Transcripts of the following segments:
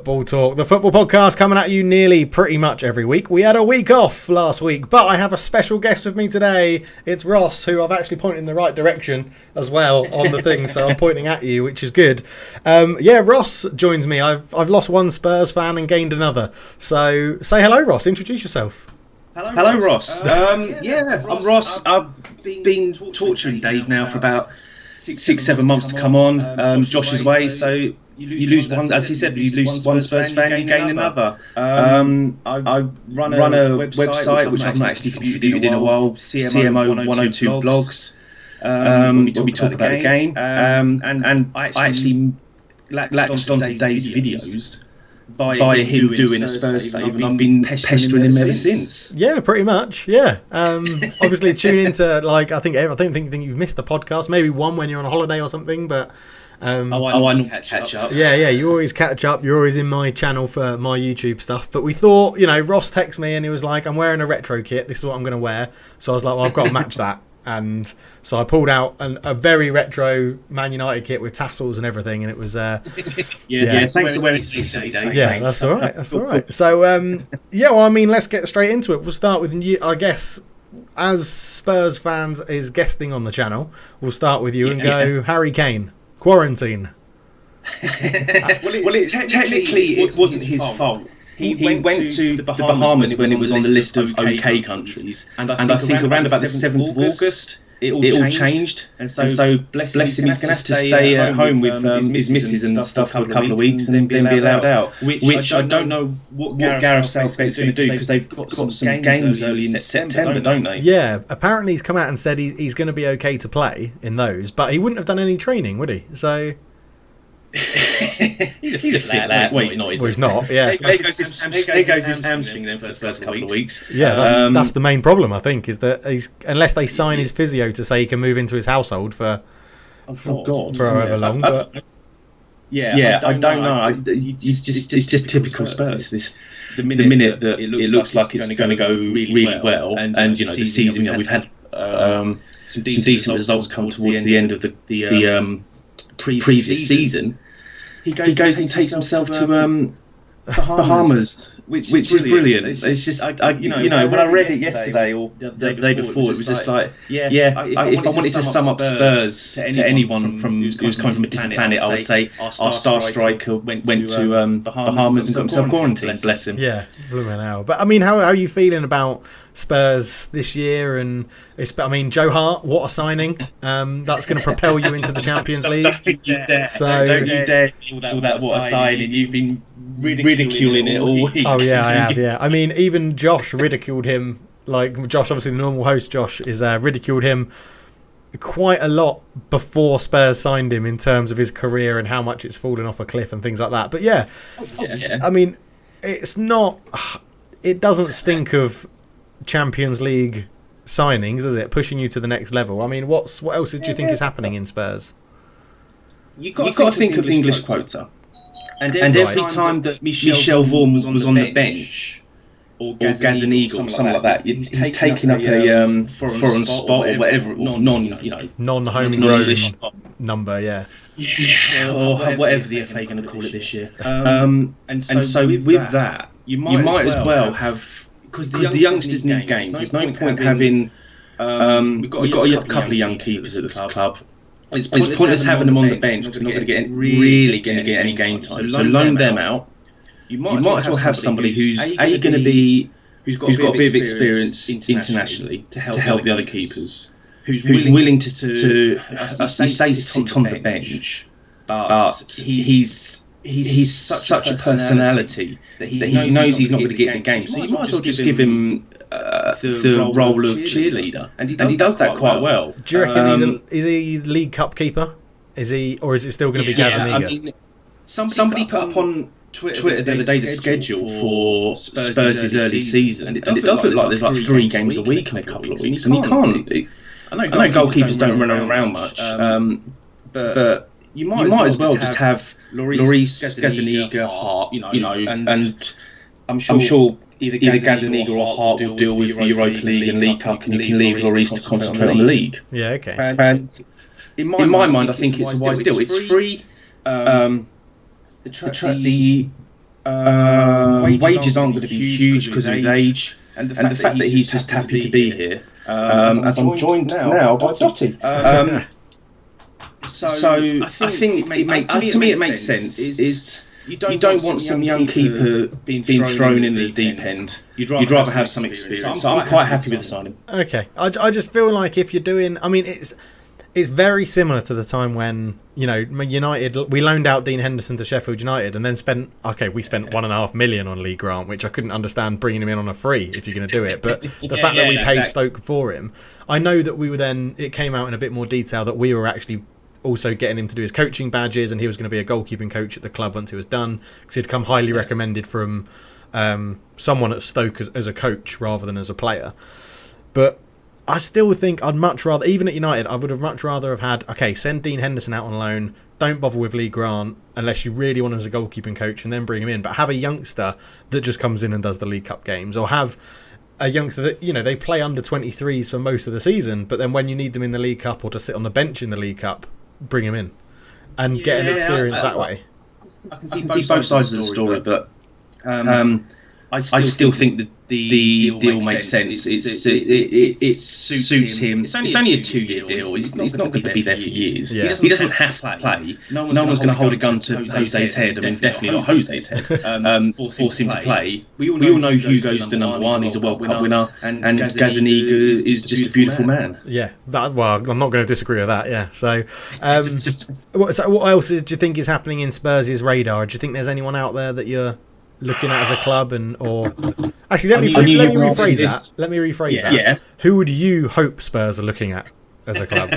Football Talk, the football podcast coming at you nearly pretty much every week. We had a week off last week, but I have a special guest with me today. It's Ross, who I've actually pointed in the right direction as well on the thing, so I'm pointing at you, which is good. Ross joins me. I've lost one Spurs fan and gained another. So say hello, Ross. Introduce yourself. Hello, Ross. I'm Ross. I've been torturing Dave now for about 6-7 months to come on. Josh is away, so you lose one. As he said, you lose one Spurs fan, you gain another. I run a website which I've not actually contributed in a while. CMO 102 blogs. We talk about the game, and I actually latched onto Dave's videos by him doing a Spurs save, and I've been pestering him ever since. Yeah, pretty much. Yeah. Obviously, tune into I don't think you've missed the podcast. Maybe one when you're on a holiday or something, but. I don't catch up. Yeah, you always catch up. You're always in my channel for my YouTube stuff. But we thought, Ross texted me and he was like, I'm wearing a retro kit. This is what I'm going to wear. So I was like, well, I've got to match that. And so I pulled out a very retro Man United kit with tassels and everything. And it was... Thanks for wearing it today, Dave. Yeah, that's all right. That's all right. So, let's get straight into it. We'll start with you, I guess, as Spurs fans is guesting on the channel. We'll start with you and go, Harry Kane. Quarantine. Technically, it wasn't his fault. He went to the Bahamas when it was on the list of OK countries, and I think around about the 7th of August, it all changed. And so bless him, he's going to have to stay at home with his missus and stuff for a couple of weeks, and then be allowed out. Which I don't know what Gareth Southgate's going to do, because they've got some games early in September, don't they? Yeah, apparently he's come out and said he's going to be okay to play in those, but he wouldn't have done any training, would he? So he's a fit lad. Well, he's not. He's not. Yeah. There goes his hamstring then for the first couple of weeks. Yeah, that's the main problem. I think is that unless they sign his physio to say he can move into his household for however long. But I don't know. It's just typical Spurs. The minute that it looks like it's going to go really well, and the season, we've had some decent results come towards the end of the previous season. He goes and takes himself to Bahamas, which is brilliant. It's just when I read it yesterday or the day before, it was just like, if I wanted to sum up Spurs to anyone who's coming from a different planet, I would say our star striker went to Bahamas and got himself quarantined. Bless him. Yeah, blooming hell. But I mean, how are you feeling about Spurs this year? And Joe Hart, what a signing! That's going to propel you into the Champions League. Don't you dare all that what a signing! You've been ridiculing it all week. Oh yeah, I have. Yeah, I mean, even Josh ridiculed him. Like Josh, obviously the normal host, Josh is ridiculed him quite a lot before Spurs signed him in terms of his career and how much it's fallen off a cliff and things like that. But yeah. I mean, it's not. It doesn't stink of Champions League signings, does it? Pushing you to the next level. I mean, what else do you think is happening in Spurs? You've got to think of the English quota. And every time that Michel Vorm was on the bench, or Gazaniga or something like that, he's taking up a foreign spot or whatever, non-homegrown number, or whatever the FA are going to call it this year. And so with that, you might as well have, because the youngsters need games. There's no point having. We've got a couple of young keepers at the club. It's pointless having them on the bench because they're not going to get any game time. So loan them out. You might as well have somebody who's got a bit of experience internationally to help the other keepers, who's willing to sit on the bench, but he's such a personality that he knows he's not going to get the game. So you might as well just give him the role of cheerleader, and he does that quite well. Do you reckon is he League Cup keeper? Is he, or is it still going to be Gazaniga? I mean, somebody put up on Twitter the other day the schedule for Spurs' early season, and it does look like there's 3 games a week in a couple of weeks, and he can't. I know goalkeepers don't run around much, but you might as well just have Lloris, Gazaniga, Hart, and I'm sure either Gazaniga or Hart will deal with the Europa League and League Cup, and you can leave Lloris to concentrate on the league. Yeah, okay. And in my mind, I think it's a wise deal. It's free. The wages aren't going to be huge because of his age, and the fact that he's just happy to be here. As I'm joined now by Dotty. So I think to me it makes sense. You don't want some young keeper being thrown in the deep end. You'd rather have some experience. So I'm quite happy with the signing. Okay, I just feel like if you're doing, I mean, it's very similar to the time when, you know, United, we loaned out Dean Henderson to Sheffield United and then we spent $1.5 million on Lee Grant, which I couldn't understand bringing him in on a free if you're going to do it. But the fact that we paid Stoke for him, I know that we were then, it came out in a bit more detail that we were actually also getting him to do his coaching badges, and he was going to be a goalkeeping coach at the club once he was done, because he'd come highly recommended from someone at Stoke as a coach rather than as a player. But I still think I'd much rather, even at United, I would have much rather have had, okay, send Dean Henderson out on loan, don't bother with Lee Grant unless you really want him as a goalkeeping coach, and then bring him in, but have a youngster that just comes in and does the League Cup games, or have a youngster that, you know, they play under 23s for most of the season, but then when you need them in the League Cup or to sit on the bench in the League Cup, bring him in and get an experience that way. I can see both sides of the story, but I still think that the deal makes sense. It suits him. It's only a 2-year deal. He's not going to be there for years. Yeah. He doesn't have to play. No one's going to hold a gun to Jose's head. I mean, definitely not Jose's head. Force him to play. We all know Hugo's the number one. He's a World Cup winner, and Gazaniga is just a beautiful man. Yeah. Well, I'm not going to disagree with that. Yeah. So, what else do you think is happening in Spurs' radar? Do you think there's anyone out there that you're looking at as a club, or actually let me rephrase that. Let me rephrase that. Yeah. Who would you hope Spurs are looking at as a club?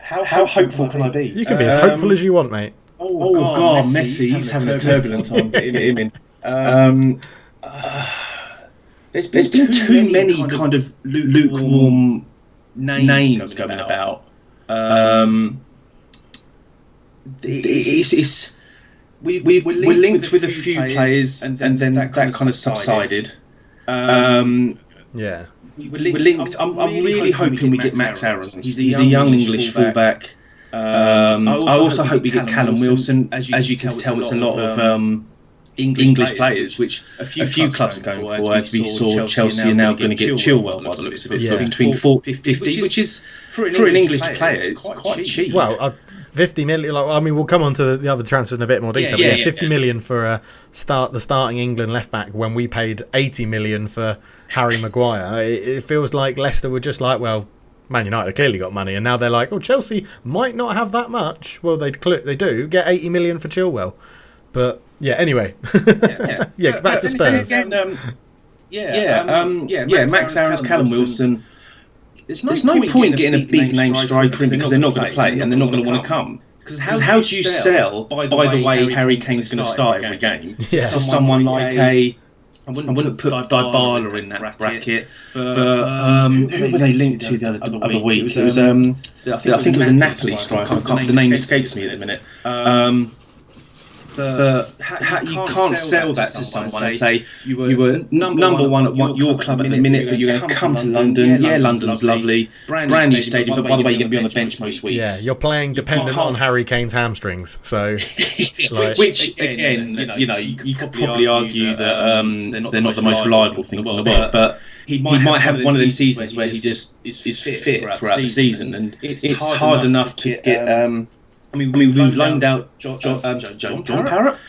How hopeful can I be? You can be as hopeful as you want, mate. Oh God, Messi, he's having a turbulent time getting him in. There's been too many kind of lukewarm names going about. We're linked with a few players, and then that kind of subsided. Yeah. We're linked. I'm really hoping we get Max Aaron. He's a young English fullback. I also hope we get Callum Wilson. As you can tell, it's a lot of English players, which a few clubs are going for. As we saw, Chelsea are now going to get Chilwell by the looks of it, for between 40 and 50, which is for an English player, it's quite cheap. Well, 50 million. I mean, we'll come on to the other transfers in a bit more detail. Yeah, 50 million for the starting England left back when we paid 80 million for Harry Maguire. It feels like Leicester were just like, well, Man United clearly got money, and now they're like, oh, Chelsea might not have that much. Well, they do get 80 million for Chilwell, but yeah. Anyway, back to Spurs. Max Aaron's, Callum Wilson. There's no point getting a big name striker in because they're not going to play and they're not going to want to come. Because how do you sell, by the way, Harry Kane's going to start every game? Yeah. For someone like I wouldn't put Dybala in that bracket, but who were they linked to the other week? It was I think it was a Napoli striker. The name escapes me at the minute. But you can't sell that to someone and say you were number one at your club at the minute, but you're going to come to London. Yeah, London's lovely, brand new stadium. But by the way, you're going to be on the bench most weeks. Yeah, you're playing dependent on Harry Kane's hamstrings. So, which again, you could probably argue that they're not the most reliable things in the world, but he might have one of them seasons where he just is fit throughout the season, and it's hard enough to get. I mean, we've loaned out John Parrott,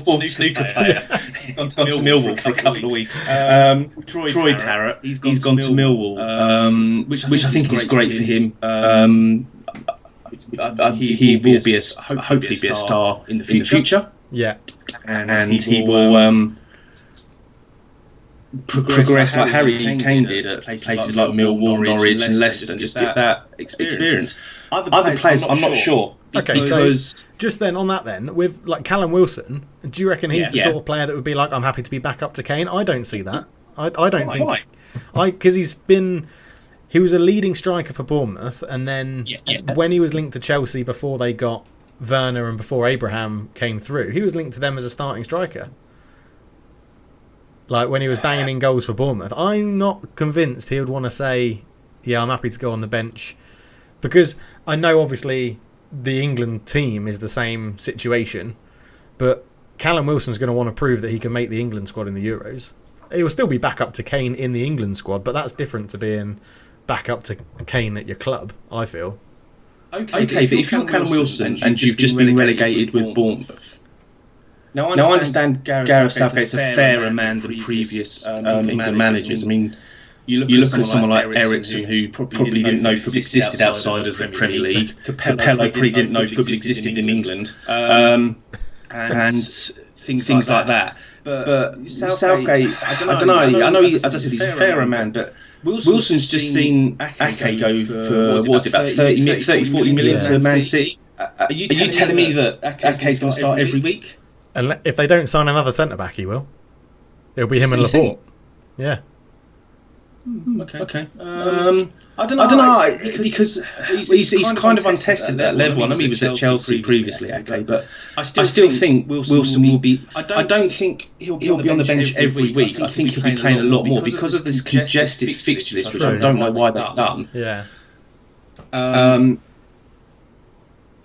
former snooker player. He's gone to Millwall for a couple of weeks. Troy Parrott, he's gone to Millwall, which I think is great for him. He will be hopefully be a star in the future. Yeah, and he will progress like Harry Kane did at places like Millwall, Norwich, and Leicester, and just get that experience. Other players, I'm not sure. Okay, so just then on that then, with like Callum Wilson, do you reckon he's the sort of player that would be like, I'm happy to be back up to Kane? I don't see that. I don't think. Why? Because he was a leading striker for Bournemouth, and then when he was linked to Chelsea before they got Werner and before Abraham came through, he was linked to them as a starting striker. Like when he was banging in goals for Bournemouth, I'm not convinced he would want to say, yeah, I'm happy to go on the bench. Because I know, obviously, the England team is the same situation, but Callum Wilson's going to want to prove that he can make the England squad in the Euros. He will still be back up to Kane in the England squad, but that's different to being back up to Kane at your club, I feel. Okay, but if you're Callum Wilson and you've just been relegated with Bournemouth, now I understand Gareth Southgate's a fairer man than previous England managers. I mean, you look at someone like Ericsson, who probably didn't know football existed outside of the Premier League. Capello probably didn't know football existed in England, and things like that. But Southgate, I don't know. I know, as I said, he's a fairer man, but Wilson's just seen Ake go for, what was it, about 30, 40 million to Man City. Are you telling me that Ake's going to start every week? And if they don't sign another centre-back, he will. It'll be him and Laporte. Yeah. Okay. I don't know because he's kind of untested at that level. I know he was at Chelsea previously, but I still think Wilson will be. I don't think he'll be on the bench every week. I think he'll be playing a lot more because of this congested fixture list, which I don't know why they've done. Yeah.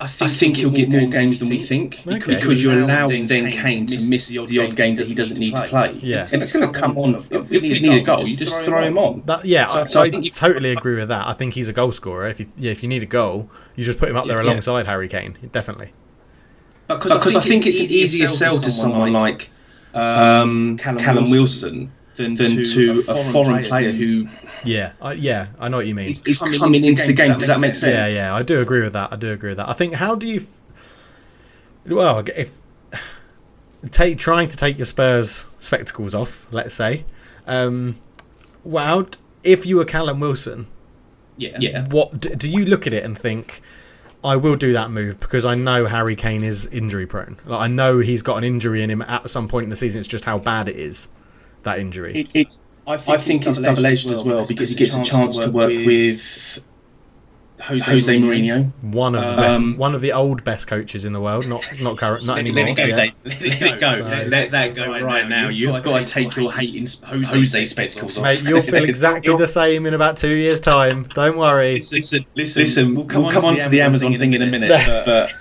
I think he'll get more games than we think because you're allowing then Kane to miss the odd game that he doesn't need to play. Yeah. And it's going to come on. If you need a goal, you just throw him on. So I totally agree with that. I think he's a goal scorer. If you need a goal, you just put him up there alongside Harry Kane. Definitely. Because I think it's an easier sell to someone like Callum Wilson than to a foreign player who... I know what you mean. He's coming into the game. Does that make sense? Yeah, I do agree with that. I think, how do you... Well, if... trying to take your Spurs spectacles off, let's say. If you were Callum Wilson, what do you look at it and think, I will do that move because I know Harry Kane is injury prone. Like, I know he's got an injury in him at some point in the season. It's just how bad it is, that injury. I think it's double-edged as well because he gets a chance to work with Jose Mourinho, one of the old best coaches in the world, not current, not anymore. Let it go. Let that go right now. You've got to take your hating Jose spectacles off. Mate, you'll feel exactly the same in about 2 years' time. Don't worry. Listen. We'll come on to the Amazon thing in a minute. But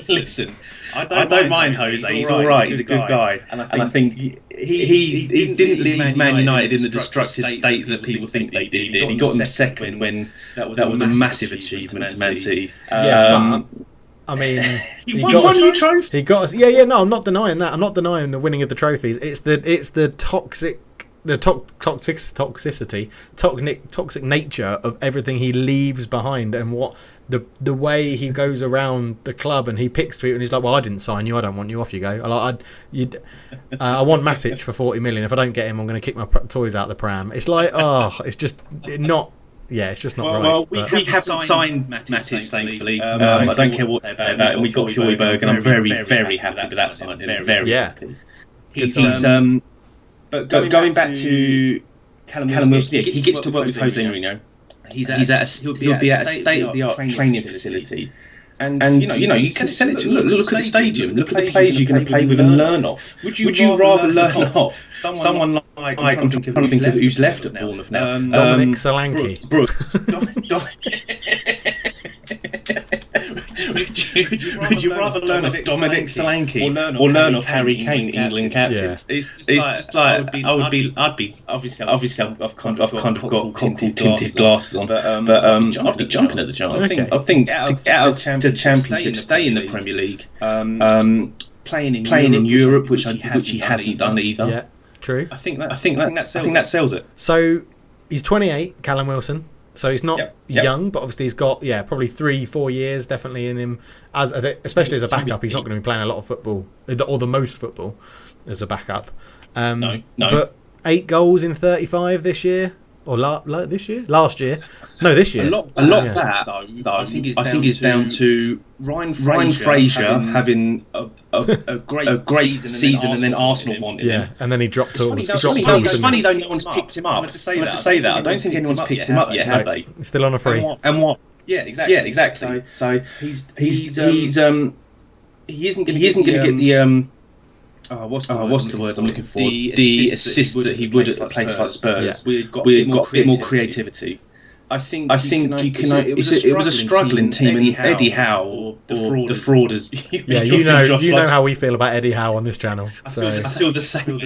listen, I don't mind Jose. He's all right. He's a good guy, and I think he didn't leave Man United in the destructive state that people think they did. He got them second when that was a massive achievement to Man City. But I mean, he won a trophy. He got us. Yeah. No, I'm not denying that. I'm not denying the winning of the trophies. It's the toxic nature of everything he leaves behind and what. The way he goes around the club and he picks people and he's like, well, I didn't sign you, I don't want you, off you go. I want Matic for 40 million. If I don't get him, I'm going to kick my toys out the pram. It's like, it's just not. Yeah, it's just not right. Well, we haven't signed Matic, thankfully. I don't care what they say about it. And we got Fjordberg, and I'm very, very happy with that signing. Very happy. But going back to Callum Wilson, he gets to work with Jose Mourinho. He'll be at a state-of-the-art training facility, and you can sell it to look at the stadium, look at the players you're going to play with and learn off. Would you rather learn off someone like I'm trying to think of who's left at Bournemouth now? Dominic Solanke. Brooks. Would you rather learn of Dominic Solanke or learn of Harry Kane, England captain? Yeah. It's just like I'd be obviously I've kind of got tinted glasses on, but I'd be jumping at the chance. I think to get out of the Championship, stay in the Premier League, playing in Europe, which he hasn't done either. Yeah, true. I think that sells it. So he's 28, Callum Wilson. So he's not young, but obviously he's got probably 3-4 years definitely in him. Especially as a backup, he's not going to be playing a lot of football or the most football as a backup. No. But 8 goals in 35 this year or this year? Last year? No, this year. A lot of that though. I think is down to Ryan Fraser having a great season and then Arsenal wanted him. And then he dropped tools. It's funny though, no one's picked him up. I want to say that. I don't think anyone's picked him up yet, have they? He's still on a free. And what? Yeah, exactly. So he isn't going to get the what's the word I'm looking for? The assist that he would at a place like Spurs. We've got a bit more creativity. I think you can. It was a struggling team, and Eddie Howe or the Frauders. Yeah, you know how we feel about Eddie Howe on this channel. So I feel the same.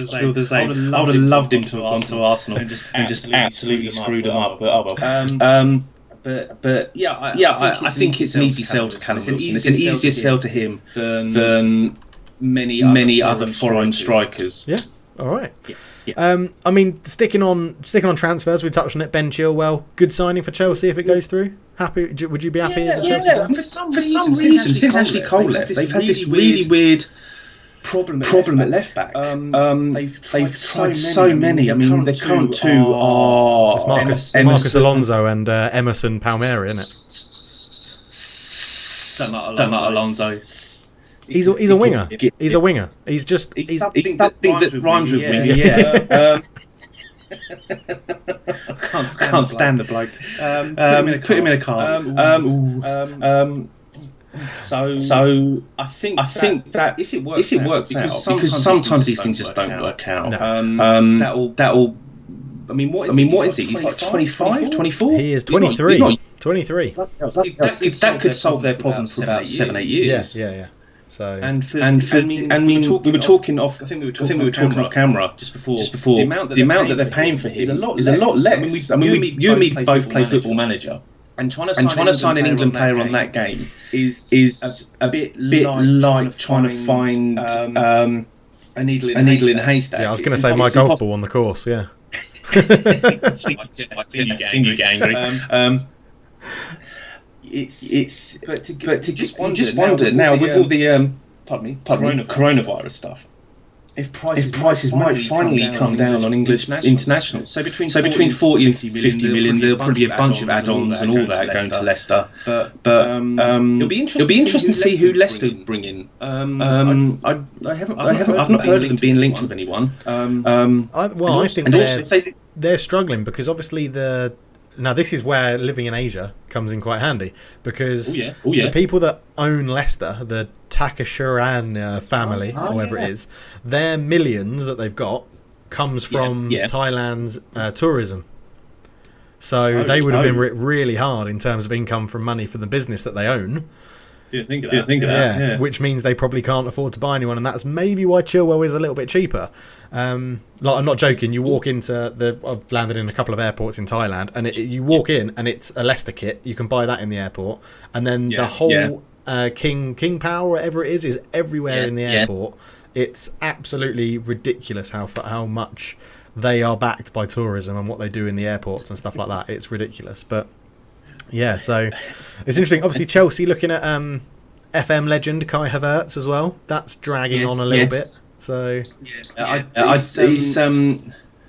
I would have loved him to have gone to Arsenal and just absolutely screwed them up. But I think it's an easy sell to Callum Wilson. It's an easier sell to him than many other foreign strikers. Yeah. All right. Yeah. I mean, sticking on transfers, we touched on it. Ben Chilwell, good signing for Chelsea if it goes through. Happy? Would you be happy as a Chelsea fan? For some reason, since Ashley Cole left, they've had this really weird problem at left back. They've tried so many. I mean, the current two are Marcus Alonso and Emerson Palmieri, isn't it? Don't like Alonso. He's a winger. He's a winger. He's something that rhymes with winger. Yeah. Can't stand the bloke. Put him in a car. So I think that if it works out, because sometimes these things just don't work out. No. That'll. I mean, what is he? He's like 25, 24? He is 23. 23. That could solve their problem for about 7-8 years. Yeah. So we were talking off. I think we were talking off camera just before. The amount that they're paying for him is a lot less. I mean, you and me both play Football Manager, and trying to sign an England player on that game is a bit like trying to find a needle in a haystack. Yeah, I was going to say my golf ball on the course. Yeah. I've seen you get angry. But to just wonder now with all the coronavirus stuff, if prices might finally come down on English internationals. So between 40 and 50 million, there'll probably be a bunch of add-ons and all that going to Leicester. But it'll be interesting to see who Leicester bring in. I've not heard of them being linked with anyone. I think they're struggling because obviously now this is where living in Asia comes in quite handy because the people that own Leicester, the Takashuran family, whatever it is, their millions that they've got comes from Thailand's tourism. So they would have been really hard in terms of income from money for the business that they own. Didn't think of that. Yeah, which means they probably can't afford to buy anyone, and that's maybe why Chilwell is a little bit cheaper. I'm not joking. You walk into I've landed in a couple of airports in Thailand, and you walk in, and it's a Leicester kit. You can buy that in the airport, and then the whole King Power, whatever it is everywhere in the airport. It's absolutely ridiculous how much they are backed by tourism and what they do in the airports and stuff like that. It's ridiculous, but. Yeah, so it's interesting. Obviously, Chelsea looking at FM legend Kai Havertz as well. That's dragging on a little bit. So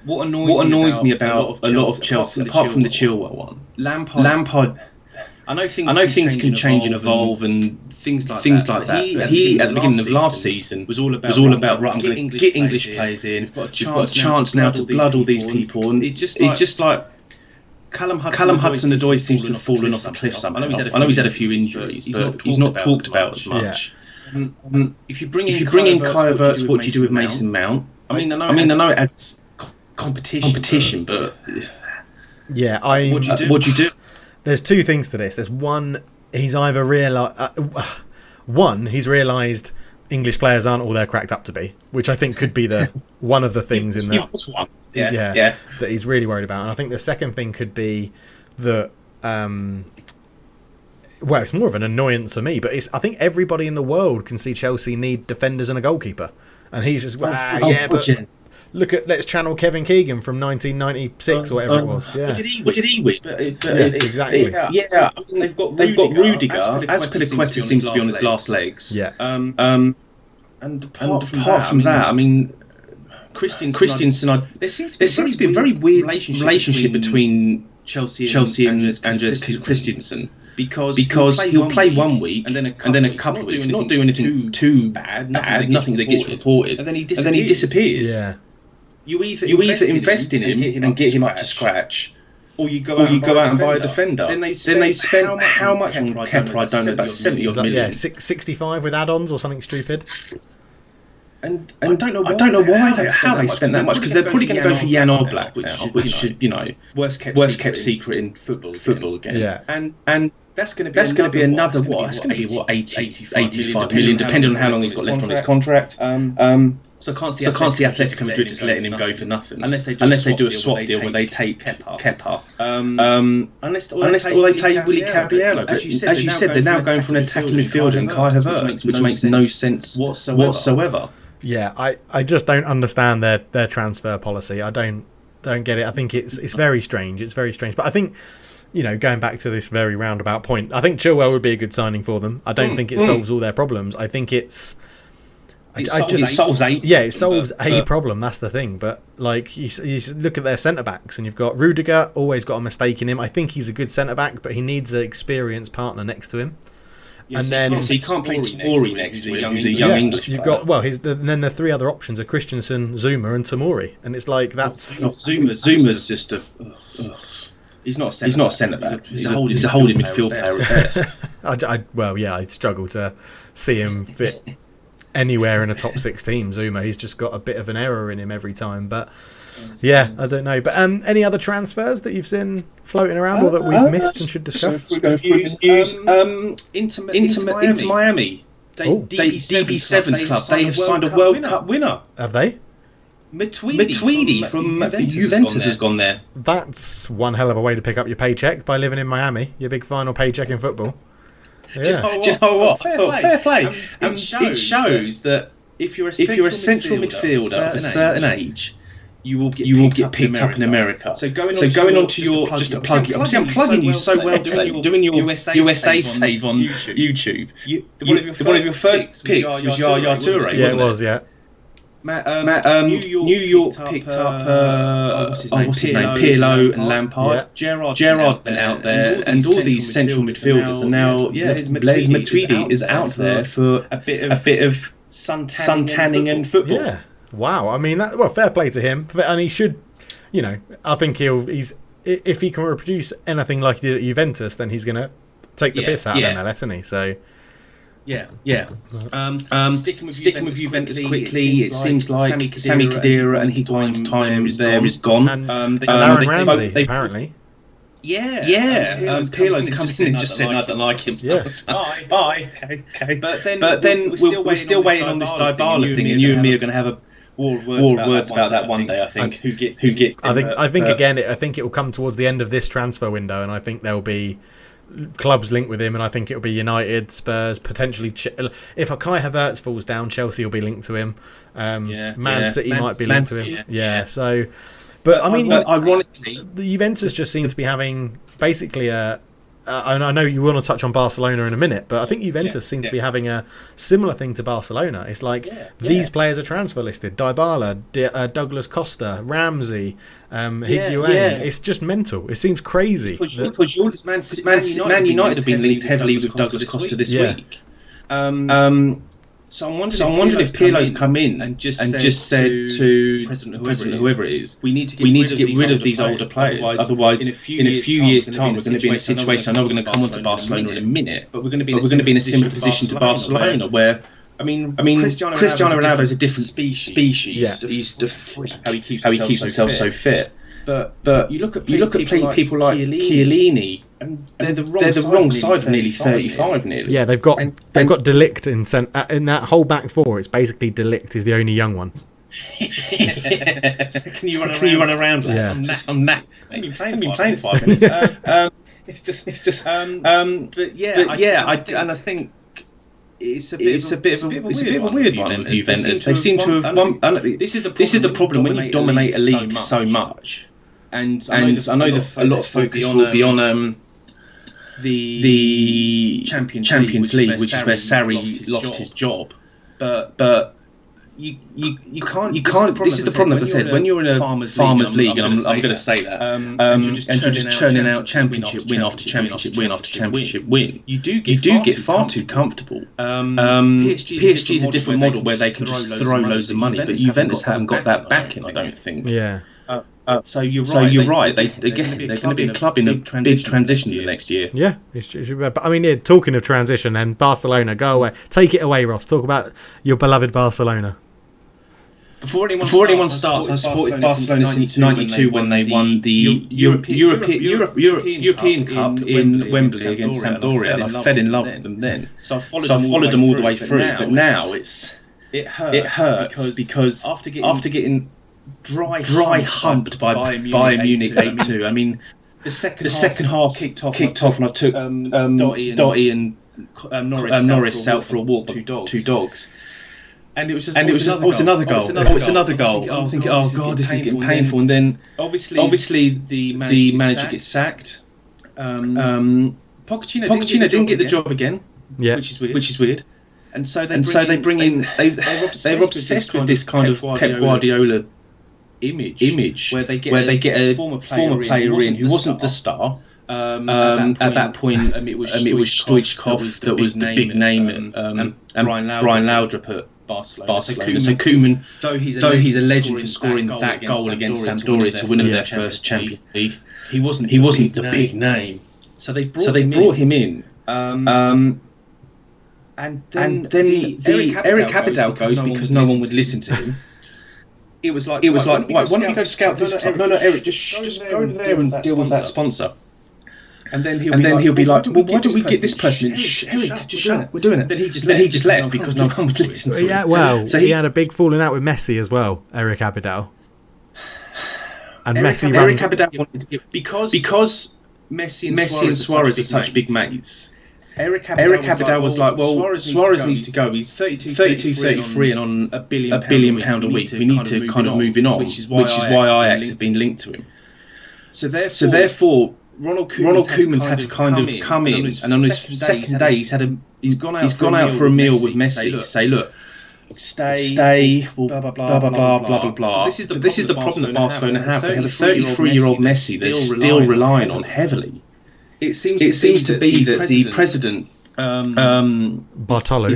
what annoys me about a lot of Chelsea, apart from the Chilwell one, Lampard. I know things can change and evolve and things like that. But he at the beginning of last season was all about right. I'm going to get English players in. We've got a chance now to blood all these people, and it's just like. Callum Hudson-Odoi seems to have fallen off the cliff somehow. I know he's had a few injuries, but he's not talked about as much. Yeah. If you bring in Kai Havertz, what do you do with Mason Mount? I know it adds competition, but what do you do? There's two things to this. There's one, he's either he's realised English players aren't all they're cracked up to be, which I think could be one of the things in that. That he's really worried about. And I think the second thing could be that it's more of an annoyance to me, but I think everybody in the world can see Chelsea need defenders and a goalkeeper, and he's just let's channel Kevin Keegan from 1996 or whatever it was. What did he win? Exactly. They've got Rudiger. Azpilicueta seems to be on his last legs. Yeah. And apart from that, I mean. Christensen, there seems to be a very weird relationship between Chelsea and Andreas Christensen because he'll play 1 week and then a couple of weeks, not doing anything too bad, nothing that gets reported, and then he disappears. Yeah. You either invest in him and get him up to scratch, or you go out and buy a defender. Then they spend how much on Kepa? I don't know, about 70 odd million. Yeah, 65 with add-ons or something stupid. I don't know how they spent that much, because they're probably going to go for Jan Oblak now, which should, worst kept secret in football again. Yeah. And that's going to be another what? That's going to be 85 million, depending on how long he's got left on his contract. So I can't see Atletico Madrid just letting him go for nothing, unless they do a swap deal where they take Kepa. Unless they play Willy Caballero. As you said, they're now going for an attacking midfielder and Kai Havertz, which makes no sense whatsoever. Yeah, I just don't understand their transfer policy. I don't get it. I think it's very strange. It's very strange. But I think, going back to this very roundabout point, I think Chilwell would be a good signing for them. I don't think it solves all their problems. I think it solves a problem. That's the thing. But you look at their centre backs, and you've got Rudiger, always got a mistake in him. I think he's a good centre back, but he needs an experienced partner next to him. And then so you can't play Tomori next to him, who's a young English player. You've got then the three other options are Christensen, Zuma, and Tomori, and it's like that's Zuma's just a. He's not a centre back. He's a holding midfield player at best. I struggle to see him fit anywhere in a top 6 team. Zuma, he's just got a bit of an error in him every time, but. Yeah, I don't know. But any other transfers that you've seen floating around or that we've missed and should discuss? So into Miami. DB7's club. They have signed a World Cup winner. Have they? Matuidi from Juventus has gone there. That's one hell of a way to pick up your paycheck by living in Miami. Your big final paycheck in football. Yeah. Do you know what? Fair play. It shows that if you're a central midfielder of a certain age, you will get picked up in America. So going on to your just to plug you. Obviously, I'm plugging you so well today. Doing your USA save on YouTube. One of your first picks was Yaya Toure. Yeah, it was. Yeah. New York picked up what's his name, Pirlo and Lampard. Yeah. Gerrard went out there, and all these central midfielders. And now Blaise Matuidi is out there for a bit of sun tanning and football. Yeah. Wow, I mean, fair play to him, and he should, I think he's if he can reproduce anything like he did at Juventus, then he's going to take the piss out of MLS, isn't he? So, sticking with Juventus quickly, it seems like Sami Khedira and Higuain's time is gone. And Aaron Ramsey, apparently. Pirlo's come in and just said, I don't like him. Yeah. Bye. Okay. But then we're still waiting on this Dybala thing, and you and me are going to have a war of words about that one day. I think. Who gets? I think again. I think it will come towards the end of this transfer window, and I think there'll be clubs linked with him, and I think it'll be United, Spurs, potentially. If Kai Havertz falls down, Chelsea will be linked to him. Man City might be linked to him. Yeah. So. But I mean, ironically, the Juventus just seem to be having basically and I know you want to touch on Barcelona in a minute, but I think Juventus seem to be having a similar thing to Barcelona. It's like these players are transfer listed: Dybala, Douglas Costa, Ramsey, Higuain. It's just mental. It seems crazy. Man United have been linked heavily with Douglas Costa this week. So I'm wondering if Pirlo's come in and just said to President whoever it is, we need to get rid of these older players. Otherwise, in a few years' time, we're going to be in a situation. I know we're going to come on to Barcelona in a minute, but we're going to be in a similar position to Barcelona, where I mean, Cristiano Ronaldo is a different species. Yeah. He's the freak. How he keeps himself so fit. But you look at people like Chiellini, and they're the wrong side for nearly 35. Yeah, they've got De Ligt in that whole back four. It's basically De Ligt is the only young one. Can you run around? Yeah. I'm that. I've been playing 5 minutes. It's just. I think. It's a bit of a weird one in Juventus. They seem to have. This is the problem when you dominate a league so much, and I know a lot of focus will be on the Champions League, which is where Sarri lost his job. But you can't. This is the problem, as I said. When you're in a farmers league, and I'm going to say that, and you're just churning out championship win after championship win after championship win, you do get far too comfortable. PSG is a different model where they can just throw loads of money, but Juventus haven't got that backing, I don't think. Yeah. So you're right. They're going to be a club in a big transition the next year. Yeah, it should be. But I mean, talking of transition, then Barcelona, go away, take it away, Ross. Talk about your beloved Barcelona. Before anyone starts, I supported Barcelona since '92 when they won the European Cup in Wembley against Sampdoria, and I fell in love with them then. So I followed them all the way through. But now it hurts because after getting dry humped by Bayern Munich 8-2. I mean, the second half kicked off, and I took Dotty and Norris out for a walk, two dogs. And it was just another goal. It's another goal. I'm thinking, oh god, this is getting painful. And then obviously the manager gets sacked. Pochettino didn't get the job again, which is weird. And so they bring in. They're obsessed with this kind of Pep Guardiola image where they get a former player in who wasn't the star. At that point, it was Stoichkov that was the big name, and Brian Laudrup at Barcelona. So Koeman, though he's a legend for scoring that goal against Sampdoria to win them their first Champions League, he wasn't the big name. So they brought him in. And then Eric Abidal goes because no one would listen to him. It was like, right, why don't we go scout this club? No, Eric, just go over there and deal with that sponsor. And then he'll be like, well, why don't we get this person? Shh, Eric, just shut up, we're doing it. Then he just left because no one would listen to him. Yeah, well, so he had a big falling out with Messi as well, Eric Abidal. And Eric Abidal wanted to get, because Messi and Suarez are such big mates. Eric Abidal was like, well, Suarez needs to go. He's 32, 33 and on £1 billion a week. We need to kind of move him on, which is why Ajax have been linked to him. So therefore, Ronald Koeman's had to kind of come in, and on his second day, he's gone out for a meal with Messi to say, look, stay, blah blah blah blah blah blah. This is the problem that Barcelona have. They have a 33-year-old Messi they're still relying on heavily. It seems to be that the president Bartolo,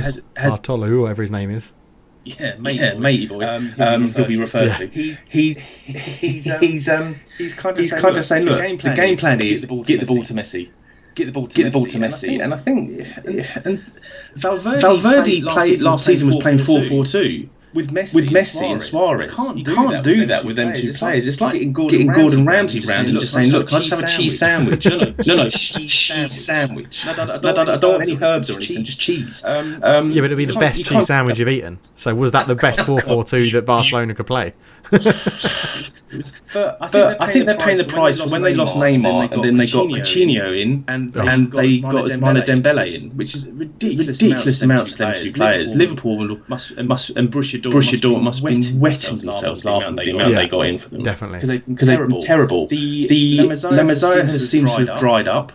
whatever his name is. Matey boy. He'll be referred to. He's kind of saying, look, the game plan is get the ball to Messi. Get the ball to Messi. And I think Valverde played last season was playing 4-4-2 with Messi and Suarez. You can't do that with them two players. It's like getting Gordon Ramsay round and just saying, look, can I just have a cheese sandwich? No, cheese sandwich. I don't want any herbs or anything, just cheese. Yeah, but it'd be the best cheese sandwich you've eaten. So was that the best 4-4-2 that Barcelona could play? But I think they're paying the price for when they lost Neymar and then they got Coutinho in and they got Ousmane Dembele in, which is ridiculous amounts for them two players. Liverpool must and Borussia Dortmund must have been wetting themselves laughing at the amount they got in for them. Definitely. Because they've been terrible. The La Masia has seemed to have dried up.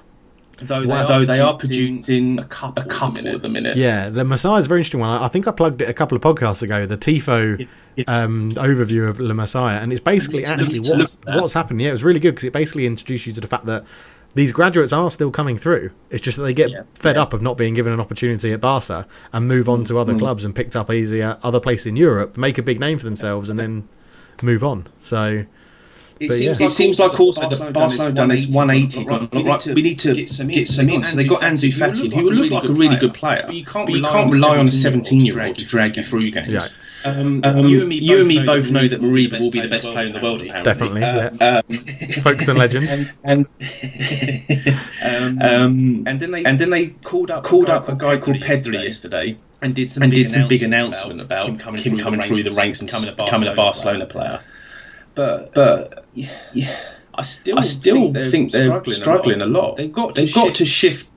Though they are producing a couple at the minute. Yeah, the Masia is a very interesting one. I think I plugged it a couple of podcasts ago, the Tifo overview of La Masia, and it's basically what's happened. Yeah, it was really good because it basically introduced you to the fact that these graduates are still coming through. It's just that they get fed up of not being given an opportunity at Barca and move on to other clubs and picked up easier other places in Europe, make a big name for themselves, and then move on. So. It seems like also that Barcelona done this 180. We need to get some in. So they got Ansu Fati in, who will look like a really good player. But you can't rely on a 17-year-old to drag you through games. Yeah. You and me both know that Mariba will be the best player in the world, apparently. Definitely, Folkestone legend. And then they called up a guy called Pedri yesterday and did some big announcement about him coming through the ranks and becoming a Barcelona player. But I still think they're struggling a lot. They've got to shift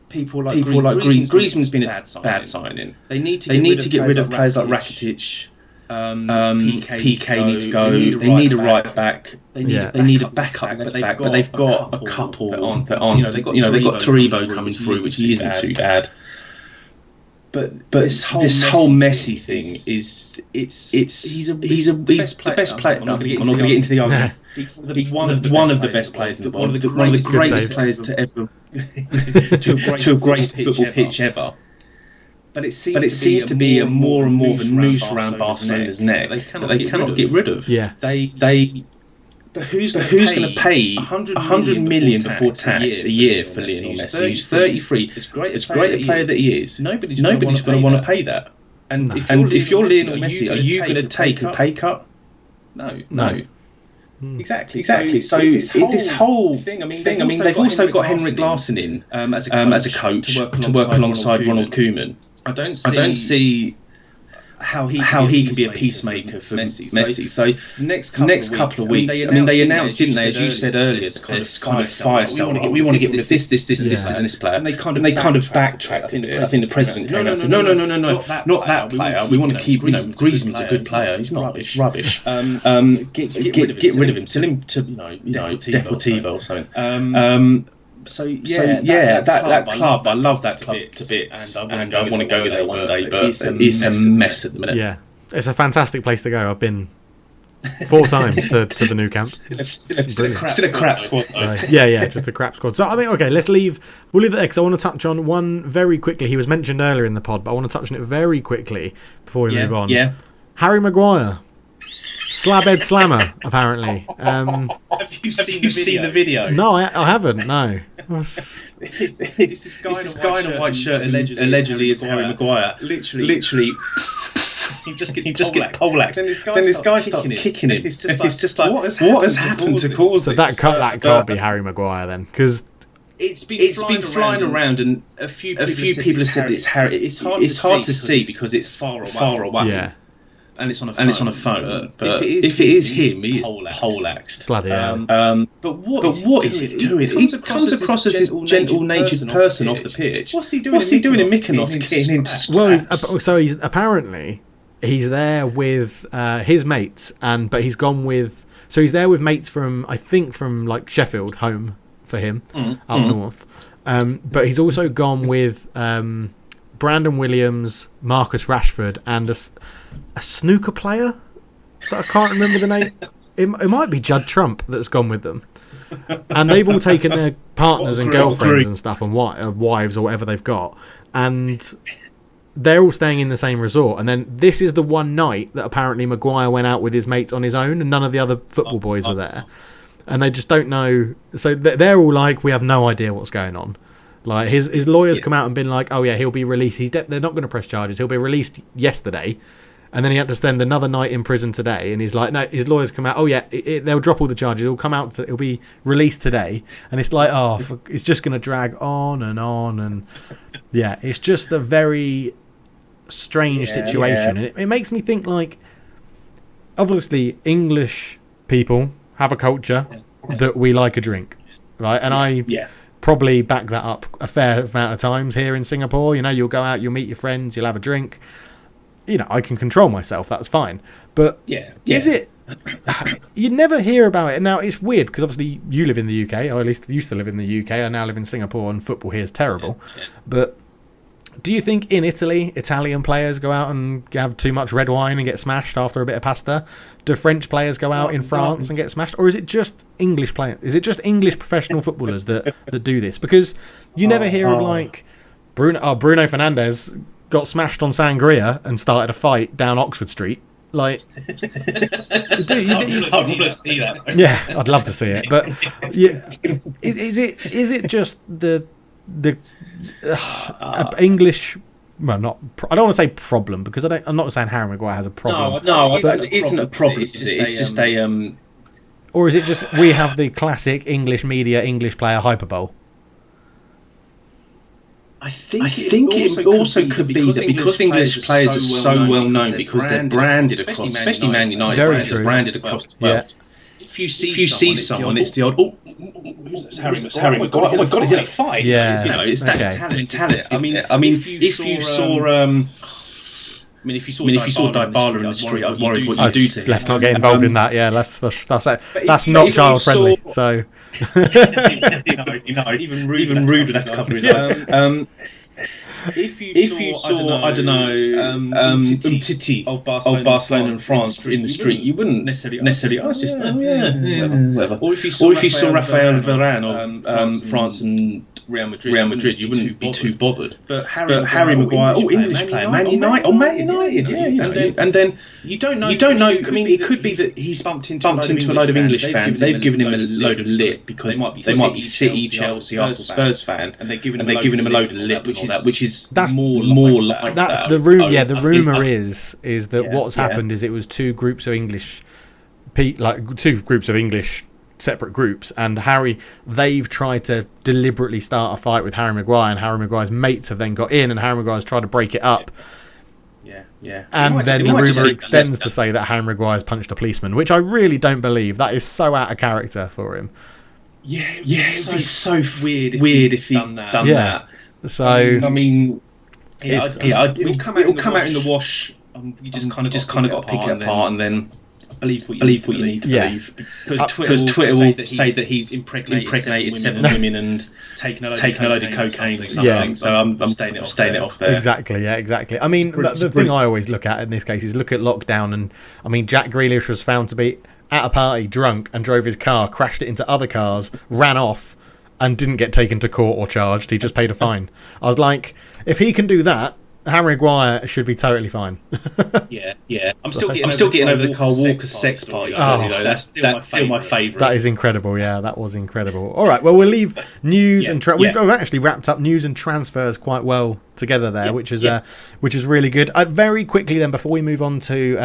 people like Griezmann's been a bad signing. They need to get rid of players like Rakitic. PK need to go. They need a right back. They need a backup left back. But they've got a couple on. They've got Taribo coming through, which isn't too bad. But this whole Messi thing he's the best player. I'm not going to get into the argument. He's one of the best players in the world. One of the greatest players to ever to have graced a football pitch ever. But it seems to be a more and more of a noose around Barcelona's neck that they cannot get rid of. Yeah. But who's going to pay 100 million before tax a year for Lionel Messi? He's 33. As great a player that he is, nobody's going to want to pay that. And if you're Lionel Messi, are you going to take a pay cut? No. Exactly. So this whole thing. I mean, they've also got Henrik Larsson in as a coach to work alongside Ronald Koeman. I don't see how he can be a peacemaker for Messi. So next couple of weeks. I mean, they announced, didn't they, as you said earlier, this kind of fire sale. We want to get rid of this, and this player. And they kind of backtracked. I think the president came out and said, no, not that player. We want to keep. Griezmann's a good player. He's not rubbish. Get rid of him. Sell him to Deportivo or something. So that club, I love that club to bits, and I want to go there one day, but it's a mess at the minute. Yeah, it's a fantastic place to go. I've been 4 times to the new camp. Still a crap squad. So, yeah, just a crap squad. So I think we'll leave it there because I want to touch on one very quickly. He was mentioned earlier in the pod, but I want to touch on it very quickly before we move on. Yeah. Harry Maguire. Slabhead Slammer, apparently. Have you seen the video? No, I haven't. No. It's this guy in a white shirt allegedly is Harry Maguire. Literally. He just gets poleaxed. Then this guy starts kicking him. It's just like what has happened to cause so this? That can't be Harry Maguire then, because it's been flying around, and a few people have said it's Harry. It's hard to see because it's far away. Yeah. And it's on a phone. But if it is him, he is poleaxed. Bloody hell. But what is he doing? He comes across as this gentle-natured person off the pitch. What's he doing in Mykonos getting into scraps? Well, he's apparently he's there with his mates, but he's gone with. So he's there with mates from like Sheffield, home for him up north. But he's also gone with Brandon Williams, Marcus Rashford, and a snooker player that I can't remember the name. It might be Judd Trump that's gone with them. And they've all taken their partners and girlfriends and stuff and wives or whatever they've got. And they're all staying in the same resort. And then this is the one night that apparently Maguire went out with his mates on his own and none of the other football boys were there. And they just don't know. So they're all like, we have no idea what's going on. Like his lawyers come out and been like, oh yeah, he'll be released. They're not going to press charges. He'll be released yesterday. And then he had to spend another night in prison today. And he's like, no, his lawyers come out. Oh yeah, they'll drop all the charges. It'll come out. It'll be released today. And it's like, it's just going to drag on and on. And yeah, it's just a very strange situation. And it makes me think like, obviously English people have a culture that we like a drink, right? And I probably back that up a fair amount of times here in Singapore. You'll go out, you'll meet your friends, you'll have a drink. I can control myself, that's fine. But is it... You never hear about it. Now, it's weird, because obviously you live in the UK, or at least used to live in the UK. I now live in Singapore, and football here is terrible. But do you think in Italy, Italian players go out and have too much red wine and get smashed after a bit of pasta? Do French players go out in France and get smashed? Or is it just English players? Is it just English professional footballers that do this? Because you never hear of, like, Bruno Fernandes got smashed on sangria and started a fight down Oxford Street. Like, I'd want to see that. Yeah, I'd love to see it. But yeah, is it just the English? Well, not. I don't want to say problem because I'm not saying Harry Maguire has a problem. No, it isn't a problem. It's just a. Or is it just we have the classic English media English player hyperbole? I think it also could be that because English players are so well known, because they're branded across, especially Man United, they're branded across the world. If you see someone, it's the odd. Harry Maguire. Oh my God, he's in a fight. Yeah, it's that talent. I mean, if you saw Dybala in the street, I'd worry what you do to him. Let's not get involved in that. Yeah, that's not child friendly. So. Even Rude would have to cover his eyes. If you saw, I don't know, Umtiti of Barcelona and France in the street, you wouldn't necessarily ask, just whatever. Or if you saw Rafael Varane of France and Real Madrid, you wouldn't be too bothered. But Harry Maguire, English player, Man United, and then you don't know. I mean, it could be that he's bumped into a load of English fans. They've given him a load of lip because they might be City, Chelsea, Arsenal, Spurs fan, and they're giving him a load of lip and all that, which is is more like that's that. the room. Yeah, the rumor is that what's happened is it was two groups of English, two groups of English separate groups, and they've tried to deliberately start a fight with Harry Maguire, and Harry Maguire's mates have then got in, and Harry Maguire's tried to break it up. Yeah. And then the rumour extends to say that Harry Maguire's punched a policeman, which I really don't believe. That is so out of character for him. Yeah, it would be so weird if he'd done that. So I mean, it'll come out in the wash. You just kind of got to pick it apart and then believe what you need to believe. Because Twitter will say that he's impregnated 7 women and taken a load of cocaine or something. Yeah. So I'm staying it off there. Exactly. I mean, the thing I always look at in this case is look at lockdown, and I mean, Jack Grealish was found to be at a party drunk and drove his car, crashed it into other cars, ran off, and didn't get taken to court or charged. He just paid a fine. I was like, if he can do that, Harry Maguire should be totally fine. Yeah. I'm still getting over the Carl Walker sex party story, though. That's still my favourite. That is incredible. Yeah, that was incredible. All right, well, we'll leave news and we've actually wrapped up news and transfers quite well together there, which is really good. Very quickly then, before we move on to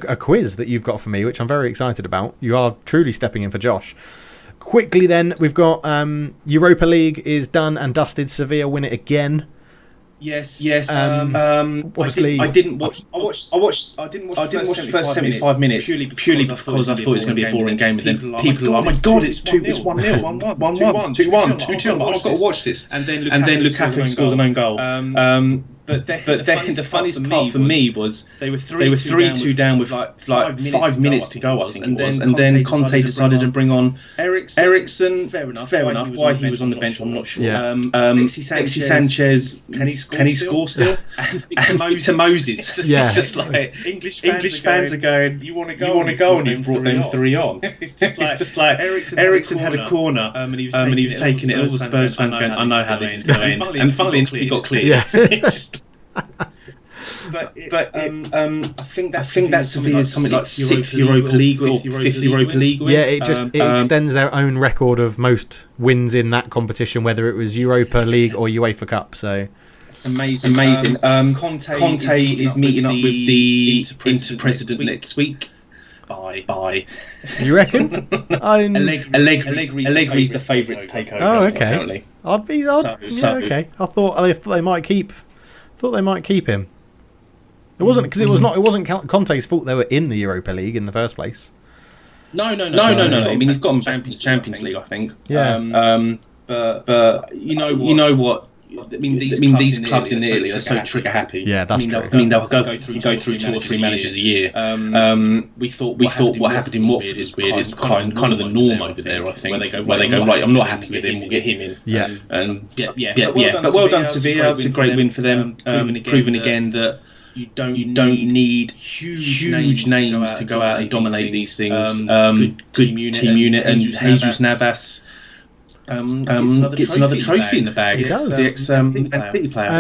a quiz that you've got for me, which I'm very excited about. You are truly stepping in for Josh. Quickly then, we've got Europa League is done and dusted. Sevilla win it again. Yes. Obviously, I didn't watch the first 75 minutes purely because I thought it was going to be a boring game. And then people are like, "Oh my god, it's 1-0, 1-1, 2-1, 2-2. I've got to watch this." And then Lukaku scores an own goal. But the funniest part for me was they were 3-2 down with like 5 minutes to go, I think it was, and then Conte decided to bring on Eriksen. Fair enough. Why he was on the bench, I'm not sure. Yeah. Alexis Sanchez, can he score still? And Victor Moses. Yeah. It's just like English fans are going, you want to go, and you brought them 3 on. It's just like Eriksen had a corner, and he was taking it, and all the Spurs fans going, I know how this is going. And finally he got cleared. Yeah. But I think that Sevilla is something like 6th Europa League or 5th Europa League win. Yeah, it extends their own record of most wins in that competition, whether it was Europa League or UEFA Cup. So it's amazing. Conte is meeting up with the Inter-President next week. Bye. You reckon? Allegri's the favourite to take over. Oh, okay. Apparently. Okay. I thought they might keep. Thought they might keep him. It wasn't because it wasn't Conte's fault they were in the Europa League in the first place. No. I mean, he's got them Champions League, I think. Yeah. But you know what? I mean, these clubs in Italy are so trigger happy. Yeah, that's true. I mean, they'll go through 2 or 3 managers a year. We thought what happened in Watford is weird. It's kind of the norm over there, I think. Where they go right, I'm not happy with him. We'll get him in. Yeah. But well done, Sevilla. It's a great win for them. Proving again that you don't need huge names to go out and dominate these things. Good team unit, and Jesus Navas. Gets another trophy in the bag. He does. The ex-City player.